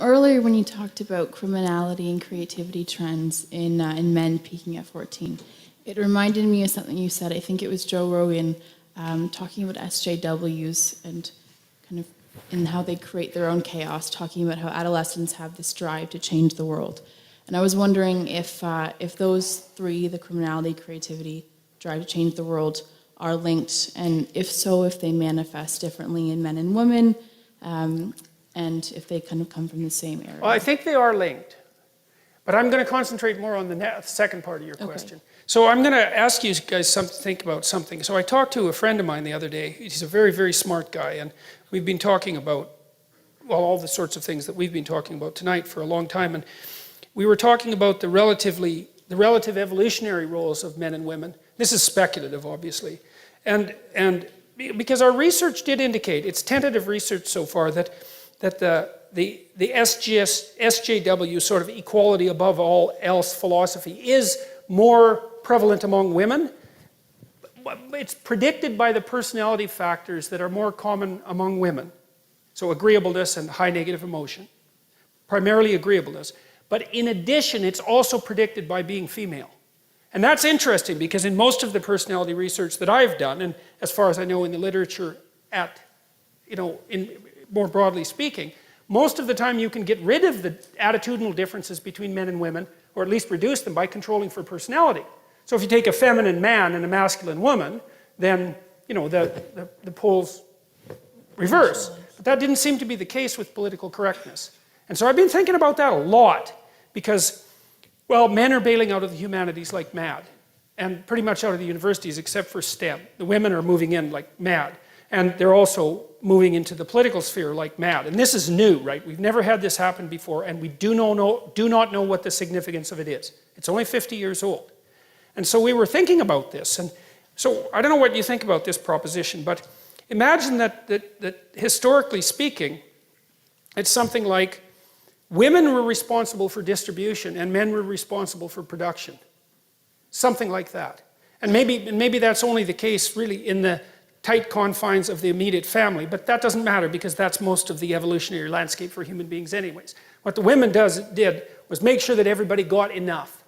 Earlier when you talked about criminality and creativity trends in men peaking at 14, it reminded me of something you said. I think it was Joe Rogan talking about SJWs and kind of in how they create their own chaos, talking about how adolescents have this drive to change the world. And I was wondering if those three, the criminality, creativity, drive to change the world, are linked, and if so, if they manifest differently in men and women, and if they kind of come from the same area. Well, I think they are linked, but I'm going to concentrate more on the second part of your question. So I'm going to ask you guys to think about something. So I talked to a friend of mine the other day. He's a very, very smart guy, and we've been talking about, well, all the sorts of things that we've been talking about tonight for a long time, and we were talking about the relative evolutionary roles of men and women. This is speculative, obviously, and because our research did indicate, it's tentative research so far, that the SJW sort of equality above all else philosophy is more prevalent among women. It's predicted by the personality factors that are more common among women. So agreeableness and high negative emotion, primarily agreeableness. But in addition, it's also predicted by being female. And that's interesting because in most of the personality research that I've done, and as far as I know in the literature more broadly speaking, most of the time you can get rid of the attitudinal differences between men and women, or at least reduce them by controlling for personality. So if you take a feminine man and a masculine woman, then the poles reverse. But that didn't seem to be the case with political correctness. And so I've been thinking about that a lot because, well, men are bailing out of the humanities like mad, and pretty much out of the universities except for STEM. The women are moving in like mad, and they're also moving into the political sphere like mad. And this is new, right? We've never had this happen before, and we do not know what the significance of it is. It's only 50 years old. And so we were thinking about this, and so I don't know what you think about this proposition, but imagine that historically speaking, it's something like women were responsible for distribution and men were responsible for production. Something like that. And maybe that's only the case really in the tight confines of the immediate family, but that doesn't matter because that's most of the evolutionary landscape for human beings anyways. What the women did was make sure that everybody got enough.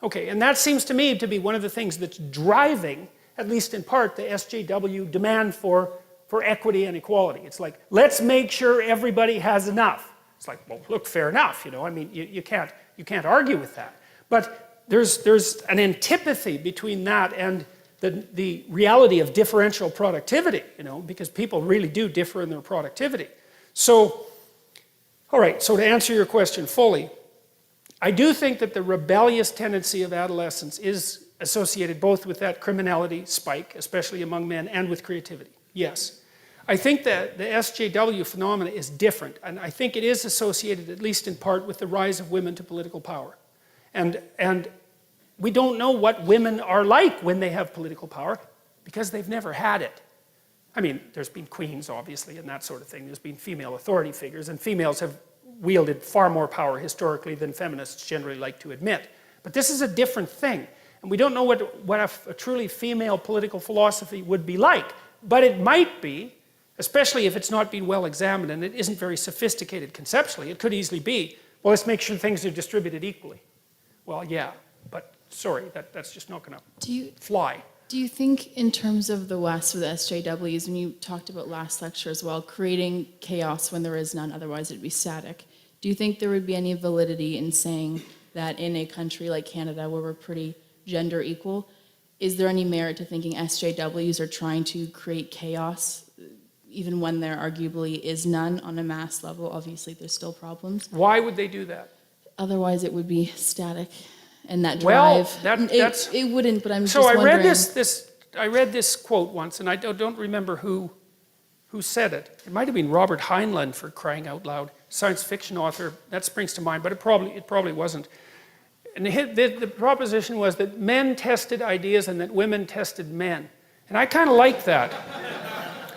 Okay, and that seems to me to be one of the things that's driving, at least in part, the SJW demand for equity and equality. It's like, let's make sure everybody has enough. It's like, well, look, fair enough, I mean, you can't argue with that. But there's an antipathy between that and the reality of differential productivity, because people really do differ in their productivity. So, all right, so to answer your question fully, I do think that the rebellious tendency of adolescence is associated both with that criminality spike, especially among men, and with creativity, yes. I think that the SJW phenomena is different, and I think it is associated, at least in part, with the rise of women to political power. And we don't know what women are like when they have political power, because they've never had it. I mean, there's been queens, obviously, and that sort of thing. There's been female authority figures, and females have wielded far more power historically than feminists generally like to admit. But this is a different thing, and we don't know what a truly female political philosophy would be like. But it might be, especially if it's not been well examined and it isn't very sophisticated conceptually. It could easily be, well, let's make sure things are distributed equally. Well, yeah, but sorry, that's just not going to fly. Do you think in terms of the West with SJWs, and you talked about last lecture as well, creating chaos when there is none, otherwise it'd be static, do you think there would be any validity in saying that in a country like Canada where we're pretty gender equal, is there any merit to thinking SJWs are trying to create chaos even when there arguably is none on a mass level? Obviously there's still problems. Why would they do that? Otherwise it would be static, and that drive. Well, it wouldn't, but I'm just wondering. So I read this quote once, and I don't remember who said it. It might have been Robert Heinlein, for crying out loud, science fiction author. That springs to mind, but it probably wasn't. And the proposition was that men tested ideas and that women tested men. And I kind of like that.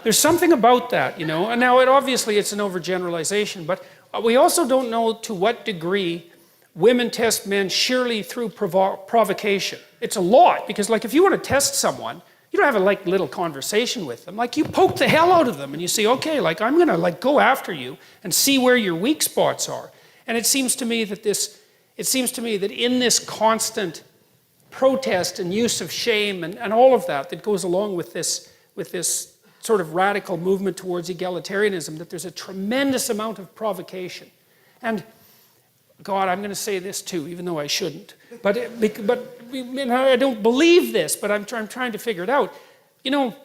There's something about that, And now, obviously, it's an overgeneralization, but we also don't know to what degree women test men sheerly through provocation. It's a lot, because if you want to test someone, you don't have a like little conversation with them. Like you poke the hell out of them and you say, okay, like I'm gonna like go after you and see where your weak spots are. And it seems to me that in this constant protest and use of shame and all of that goes along with this sort of radical movement towards egalitarianism, that there's a tremendous amount of provocation. And God, I'm going to say this too, even though I shouldn't. But I don't believe this, but I'm trying to figure it out. You know,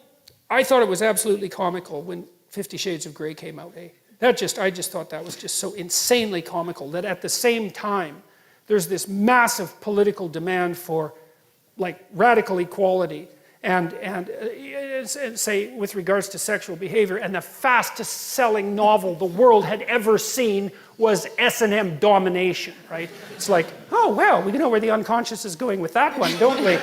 I thought it was absolutely comical when 50 Shades of Grey came out. I just thought that was just so insanely comical that at the same time, there's this massive political demand for like radical equality and say with regards to sexual behavior, and the fastest selling novel the world had ever seen was S&M Domination, right? It's like, oh well, we know where the unconscious is going with that one, don't we?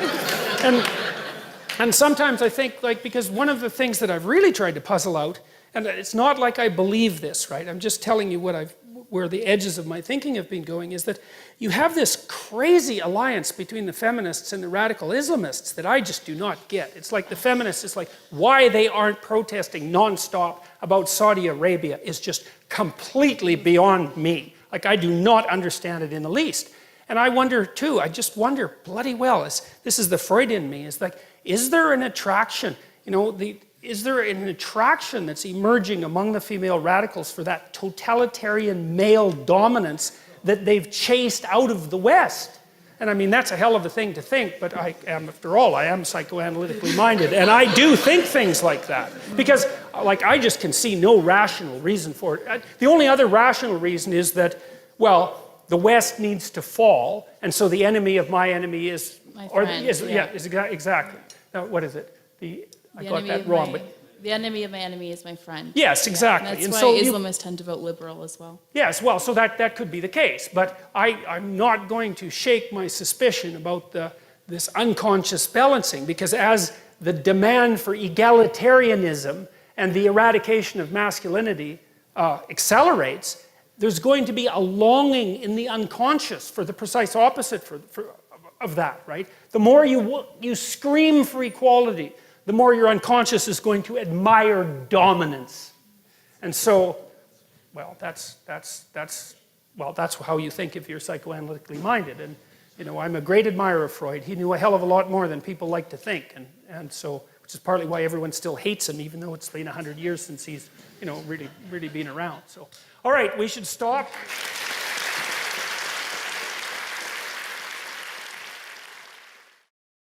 And sometimes I think, like, because one of the things that I've really tried to puzzle out, and it's not like I believe this, right? I'm just telling you where the edges of my thinking have been going, is that you have this crazy alliance between the feminists and the radical Islamists that I just do not get. It's like the feminists, it's like why they aren't protesting nonstop about Saudi Arabia is just completely beyond me. Like I do not understand it in the least. And I wonder too, I just wonder bloody well, this is the Freud in me, is like, is there an attraction, you know, is there an attraction that's emerging among the female radicals for that totalitarian male dominance that they've chased out of the West? And I mean, that's a hell of a thing to think, but after all, I am psychoanalytically minded, and I do think things like that. Because, like, I just can see no rational reason for it. The only other rational reason is that, well, the West needs to fall, and so the enemy of my enemy is... My friend, exactly. Now, what is it? I got that wrong, but... The enemy of my enemy is my friend. Yes, exactly. Yeah, that's why Islamists tend to vote liberal as well. Yes, well, so that could be the case. But I'm not going to shake my suspicion about this unconscious balancing, because as the demand for egalitarianism and the eradication of masculinity accelerates, there's going to be a longing in the unconscious for the precise opposite of that, right? The more you scream for equality, the more your unconscious is going to admire dominance. And so, well, that's how you think if you're psychoanalytically minded. And, you know, I'm a great admirer of Freud. He knew a hell of a lot more than people like to think. And so, which is partly why everyone still hates him, even though it's been 100 years since he's, you know, really been around. So, all right, we should stop.